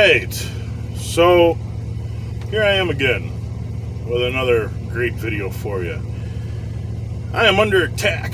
right, so here I am again with another great video for you. I am under attack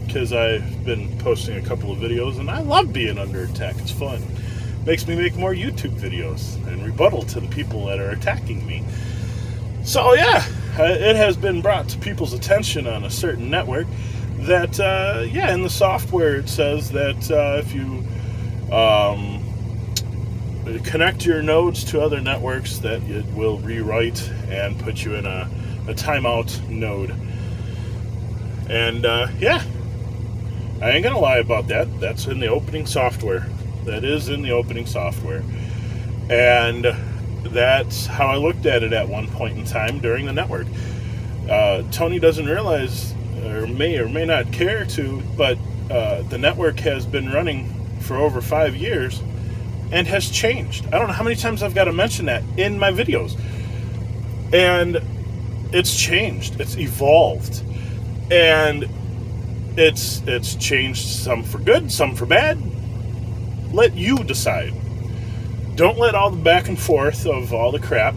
because I've been posting a couple of videos and I love being under attack. It's fun. Makes me make more YouTube videos and rebuttal to the people that are attacking me. So yeah, it has been brought to people's attention on a certain network that, in the software it says that if you connect your nodes to other networks, that it will rewrite and put you in a timeout node. And I ain't gonna lie about that. That's in the opening software. That is in the opening software. And that's how I looked at it at one point in time during the network. Tony doesn't realize, or may not care to, but the network has been running for over 5 years and has changed. I don't know how many times I've got to mention that in my videos. And it's changed. It's evolved. And it's changed, some for good, some for bad. Let you decide. Don't let all the back and forth of all the crap.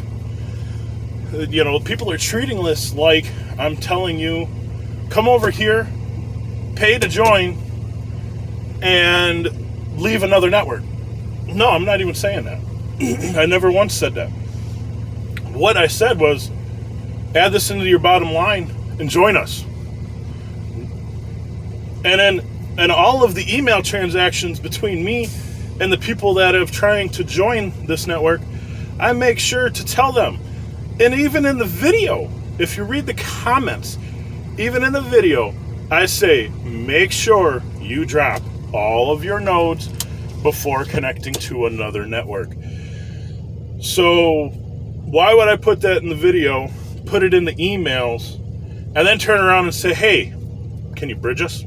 People are treating this like I'm telling you, come over here, pay to join, and leave another network. No, I'm not even saying that. I never once said that. What I said was, add this into your bottom line and join us. And all of the email transactions between me and the people that are trying to join this network, I make sure to tell them. And even in the video, if you read the comments, even in the video, I say, make sure you drop all of your nodes before connecting to another network. So why would I put that in the video, put it in the emails, and then turn around and say, hey, can you bridge us?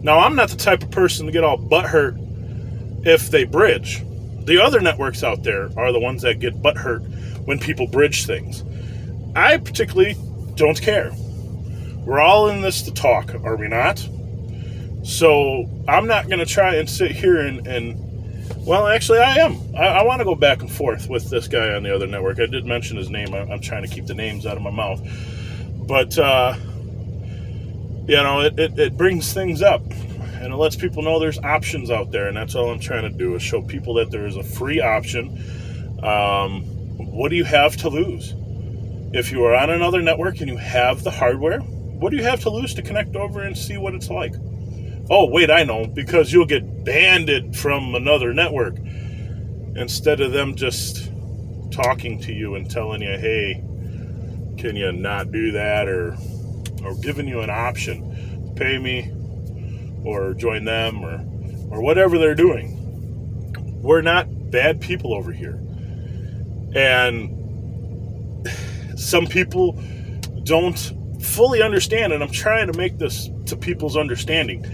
Now, I'm not the type of person to get all butthurt if they bridge. The other networks out there are the ones that get butthurt when people bridge things. I particularly don't care. We're all in this to talk, are we not? So I'm not going to try and sit here and well, actually I am. I want to go back and forth with this guy on the other network. I did mention his name. I'm trying to keep the names out of my mouth. But, it brings things up. And it lets people know there's options out there. And that's all I'm trying to do, is show people that there is a free option. What do you have to lose? If you are on another network and you have the hardware, what do you have to lose to connect over and see what it's like? Oh, wait, I know. Because you'll get banded from another network. Instead of them just talking to you and telling you, hey, can you not do that? Or giving you an option. Pay me. Or join them, or whatever they're doing. We're not bad people over here. And some people don't fully understand, and I'm trying to make this to people's understanding.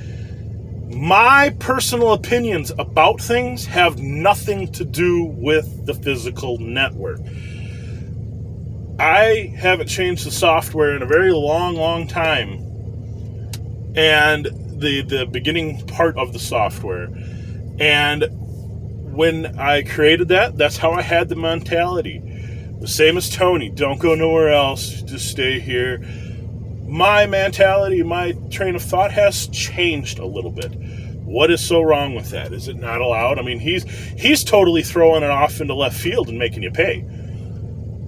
My personal opinions about things have nothing to do with the physical network. I haven't changed the software in a very long time. And the beginning part of the software. And when I created that, that's how I had the mentality. The same as Tony. Don't go nowhere else. Just stay here. My mentality, my train of thought has changed a little bit. What is so wrong with that? Is it not allowed? I mean, he's totally throwing it off into left field and making you pay.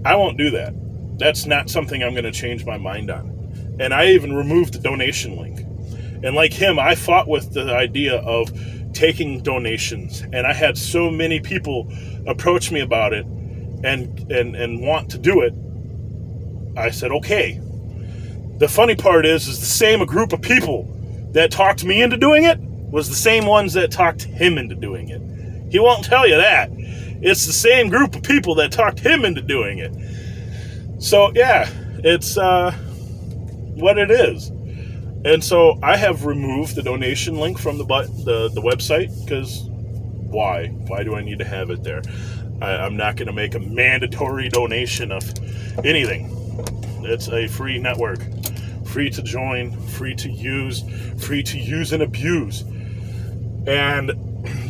I won't do that. That's not something I'm going to change my mind on. And I even removed the donation link. And like him, I fought with the idea of taking donations. And I had so many people approach me about it and want to do it. I said, okay. The funny part is the same group of people that talked me into doing it was the same ones that talked him into doing it. He won't tell you that. It's the same group of people that talked him into doing it. So, yeah, it's what it is. And so I have removed the donation link from the website, because why? Why do I need to have it there? I'm not going to make a mandatory donation of anything. It's a free network. Free to join, free to use and abuse. And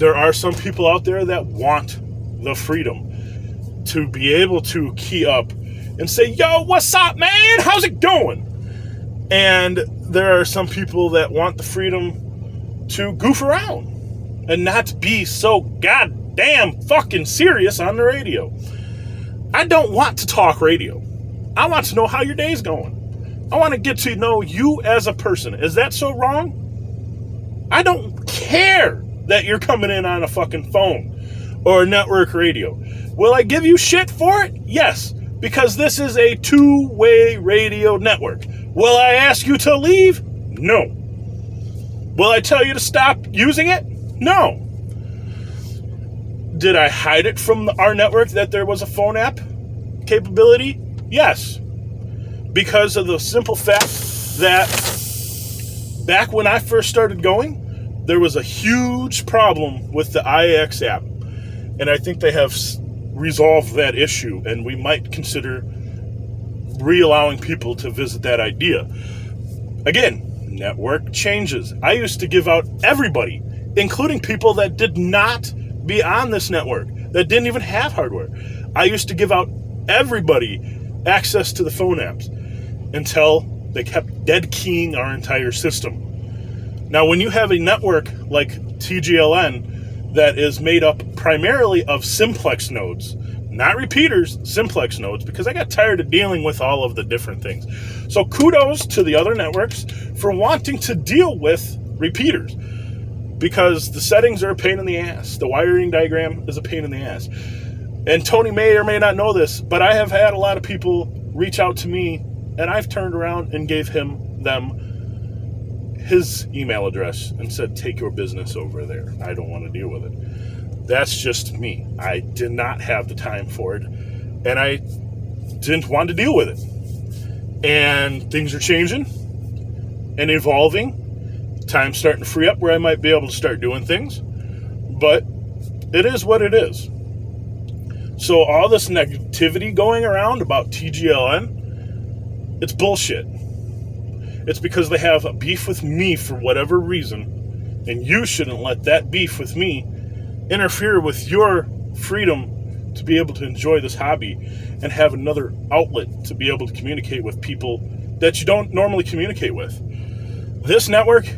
there are some people out there that want the freedom to be able to key up and say, yo, what's up, man? How's it going? And there are some people that want the freedom to goof around and not be so goddamn fucking serious on the radio. I don't want to talk radio. I want to know how your day's going. I want to get to know you as a person. Is that so wrong? I don't care that you're coming in on a fucking phone or network radio. Will I give you shit for it? Yes, because this is a two-way radio network. Will I ask you to leave? No. Will I tell you to stop using it? No. Did I hide it from our network that there was a phone app capability? Yes. Because of the simple fact that back when I first started going, there was a huge problem with the IAX app. And I think they have resolved that issue, and we might consider re-allowing people to visit that idea. Again, network changes. I used to give out everybody, including people that did not be on this network, that didn't even have hardware. I used to give out everybody access to the phone apps until they kept dead keying our entire system. Now, when you have a network like TGLN that is made up primarily of simplex nodes, not repeaters, simplex nodes, because I got tired of dealing with all of the different things. So kudos to the other networks for wanting to deal with repeaters, because the settings are a pain in the ass. The wiring diagram is a pain in the ass. And Tony may or may not know this, but I have had a lot of people reach out to me, and I've turned around and gave them his email address and said, take your business over there. I don't want to deal with it. That's just me. I did not have the time for it, and I didn't want to deal with it. And things are changing and evolving. Time's starting to free up where I might be able to start doing things, but it is what it is. So all this negativity going around about TGLN, it's bullshit. It's because they have a beef with me for whatever reason, and you shouldn't let that beef with me interfere with your freedom to be able to enjoy this hobby and have another outlet to be able to communicate with people that you don't normally communicate with. This network,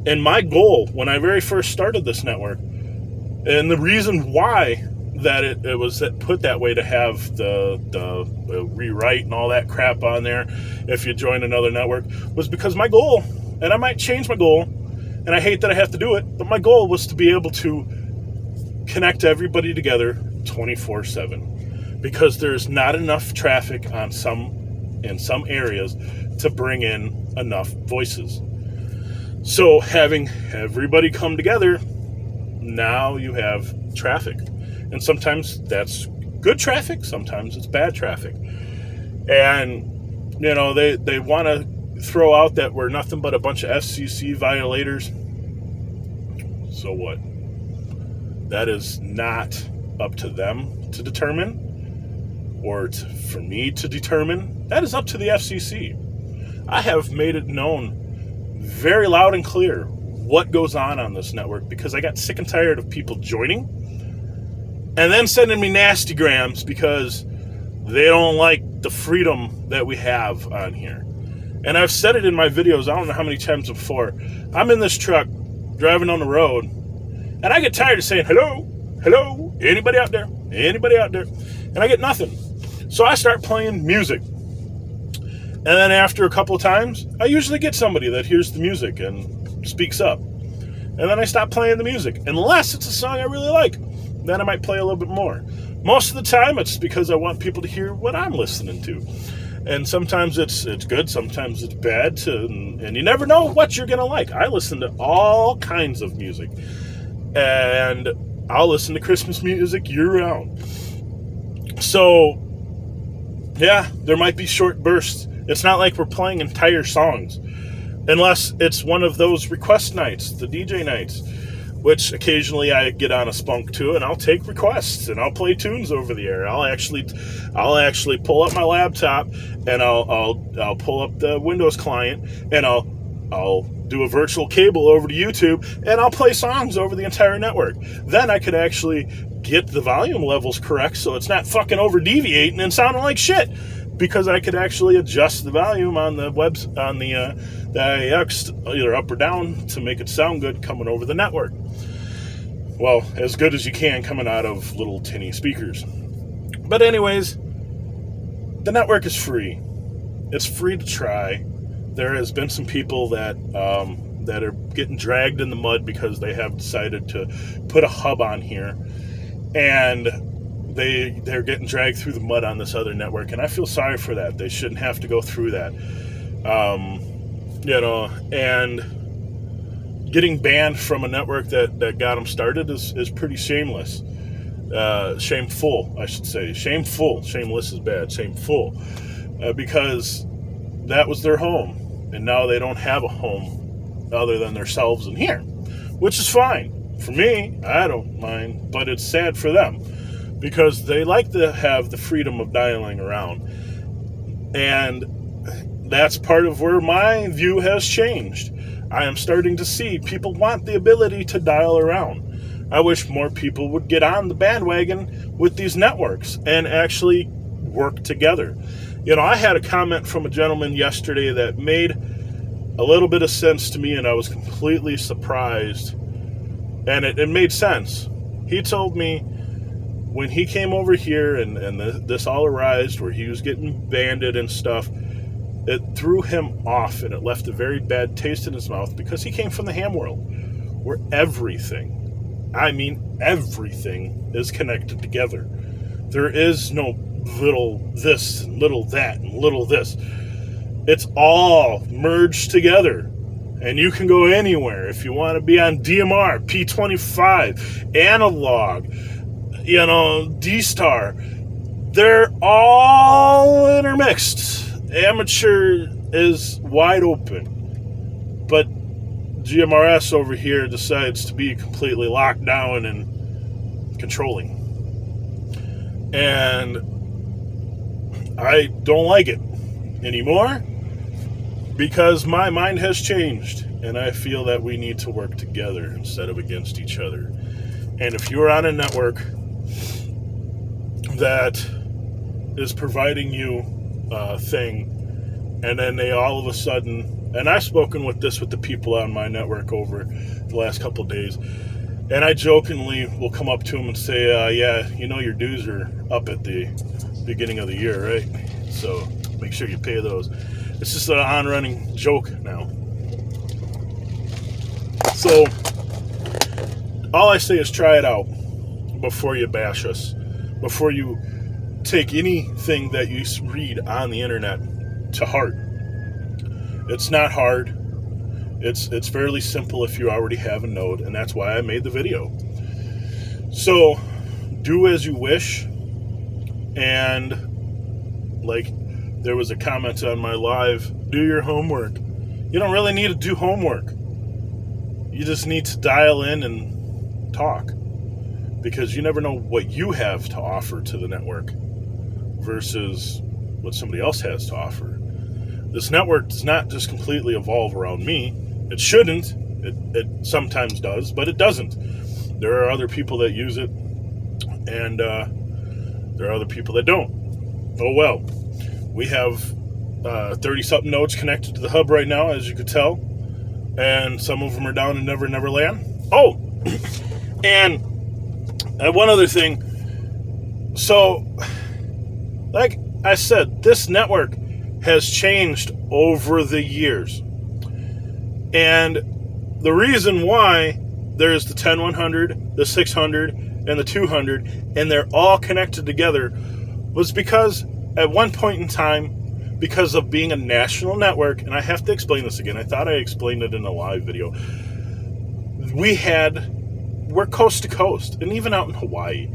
and my goal when I very first started this network, and the reason why that it was put that way to have the rewrite and all that crap on there if you join another network, was because my goal, and I might change my goal, and I hate that I have to do it, but my goal was to be able to connect everybody together 24/7, because there's not enough traffic in some areas to bring in enough voices. So having everybody come together, now you have traffic. And sometimes that's good traffic, sometimes it's bad traffic. And, you know, they want to throw out that we're nothing but a bunch of FCC violators. So what? That is not up to them to determine, or for me to determine. That is up to the FCC. I have made it known very loud and clear what goes on this network, because I got sick and tired of people joining and then sending me nasty grams because they don't like the freedom that we have on here. And I've said it in my videos, I don't know how many times before. I'm in this truck driving on the road, and I get tired of saying, hello, anybody out there? Anybody out there? And I get nothing. So I start playing music. And then after a couple of times, I usually get somebody that hears the music and speaks up. And then I stop playing the music, unless it's a song I really like. Then I might play a little bit more. Most of the time, it's because I want people to hear what I'm listening to. And sometimes it's good, sometimes it's bad, and you never know what you're going to like. I listen to all kinds of music. And I'll listen to Christmas music year-round. So, yeah, there might be short bursts. It's not like we're playing entire songs. Unless it's one of those request nights, the DJ nights, which occasionally I get on a spunk to, and I'll take requests and I'll play tunes over the air. I'll actually pull up my laptop and I'll pull up the Windows client and I'll do a virtual cable over to YouTube and I'll play songs over the entire network. Then I could actually get the volume levels correct so it's not fucking over deviating and sounding like shit, because I could actually adjust the volume on the AIX either up or down to make it sound good coming over the network. Well, as good as you can coming out of little tinny speakers. But anyways, the network is free. It's free to try. There has been some people that are getting dragged in the mud because they have decided to put a hub on here, and they're getting dragged through the mud on this other network, and I feel sorry for that. They shouldn't have to go through that. And getting banned from a network that got them started is pretty shameless. Shameful, I should say. Shameful. Shameless is bad. Shameful. Because that was their home, and now they don't have a home other than themselves in here, which is fine. For me, I don't mind, but it's sad for them, because they like to have the freedom of dialing around. And that's part of where my view has changed. I am starting to see people want the ability to dial around. I wish more people would get on the bandwagon with these networks and actually work together. I had a comment from a gentleman yesterday that made a little bit of sense to me, and I was completely surprised. And it made sense. He told me when he came over here and this all arose, where he was getting banded and stuff, it threw him off, and it left a very bad taste in his mouth, because he came from the ham world, where everything is connected together. There is no little this and little that and little this. It's all merged together, and you can go anywhere. If you want to be on DMR, P25, analog, D-Star, they're all intermixed. Amateur is wide open, but GMRS over here decides to be completely locked down and controlling. And I don't like it anymore, because my mind has changed, and I feel that we need to work together instead of against each other. And if you're on a network that is providing you a thing, and then they all of a sudden, and I've spoken with the people on my network over the last couple of days, and I jokingly will come up to them and say, yeah, your dues are up at the beginning of the year, right? So make sure you pay those. It's just an on-running joke now. So all I say is try it out before you bash us, before you take anything that you read on the internet to heart. It's not hard. It's fairly simple if you already have a node, and that's why I made the video. So do as you wish. And like there was a comment on my live, do your homework. You don't really need to do homework. You just need to dial in and talk, because you never know what you have to offer to the network versus what somebody else has to offer. This network does not just completely evolve around me. It shouldn't. It sometimes does, but it doesn't. There are other people that use it, and there are other people that don't. Oh well. We have 30-something nodes connected to the hub right now, as you could tell, and some of them are down in Never Never Land. Oh, and one other thing. So, like I said, this network has changed over the years. And the reason why there's the 10100, the 600, and the 200, and they're all connected together, was because at one point in time, because of being a national network, and I have to explain this again, I thought I explained it in a live video, we're coast to coast, and even out in Hawaii.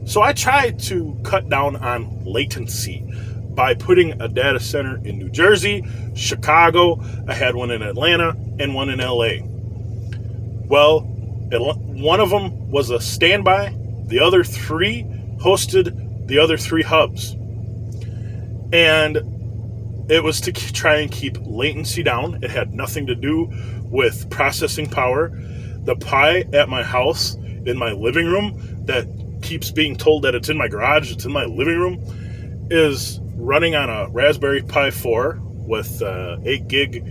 So I tried to cut down on latency by putting a data center in New Jersey, Chicago, I had one in Atlanta, and one in LA. Well, one of them was a standby, the other three hosted the other three hubs. And it was to try and keep latency down. It had nothing to do with processing power. The Pi at my house, in my living room, that keeps being told that it's in my garage, it's in my living room, is running on a Raspberry Pi 4 with 8 gig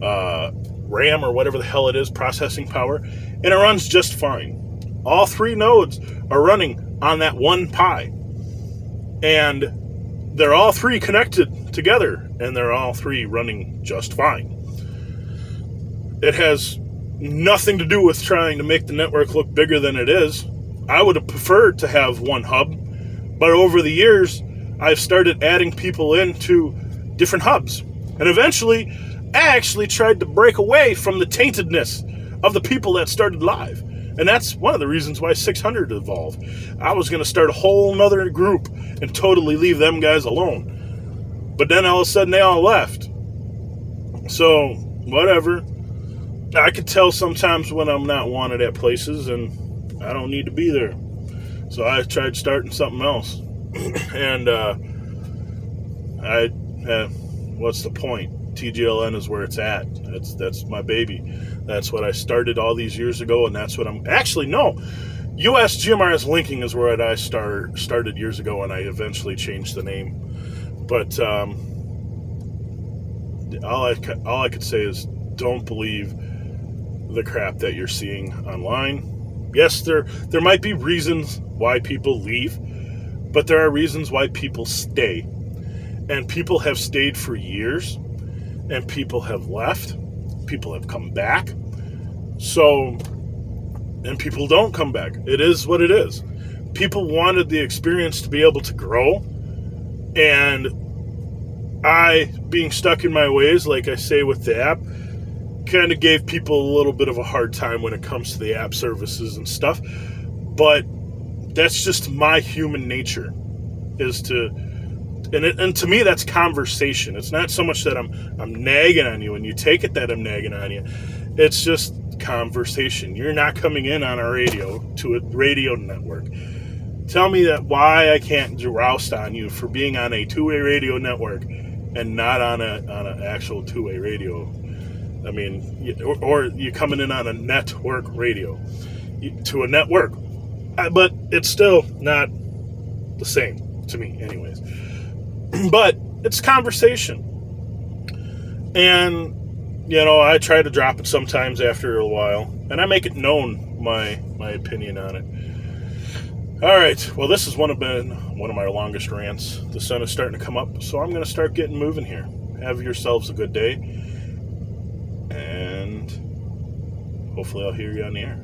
RAM or whatever the hell it is, processing power, and it runs just fine. All 3 nodes are running on that one Pi, and they're all 3 connected together, and they're all 3 running just fine. It has nothing to do with trying to make the network look bigger than it is. I would have preferred to have one hub, but over the years, I've started adding people into different hubs. And eventually, I actually tried to break away from the taintedness of the people that started live. And that's one of the reasons why 600 evolved. I was going to start a whole nother group and totally leave them guys alone. But then all of a sudden, they all left. So, whatever. I could tell sometimes when I'm not wanted at places and I don't need to be there. So I tried starting something else. And what's the point? TGLN is where it's at. That's my baby. That's what I started all these years ago, and that's what I'm... Actually, no. US GMRS Linking is where I started years ago, and I eventually changed the name. But all I could say is don't believe the crap that you're seeing online. Yes, there might be reasons why people leave, but there are reasons why people stay. And people have stayed for years, and people have left. People have come back. So, and people don't come back. It is what it is. People wanted the experience to be able to grow, and I, being stuck in my ways, like I say with the app, kind of gave people a little bit of a hard time when it comes to the app services and stuff. But that's just my human nature, is to, and to me that's conversation. It's not so much that I'm nagging on you and you take it that I'm nagging on you. It's just conversation. You're not coming in on a radio, to a radio network. Tell me that why I can't roust on you for being on a two-way radio network and not on an actual two-way radio. I mean, or you're coming in on a network radio to a network, but it's still not the same to me anyways. But it's conversation, and I try to drop it sometimes after a while, and I make it known my opinion on it. All right, well, this has been one of my longest rants. The sun is starting to come up, so I'm going to start getting moving here. Have yourselves a good day, and hopefully I'll hear you on the air.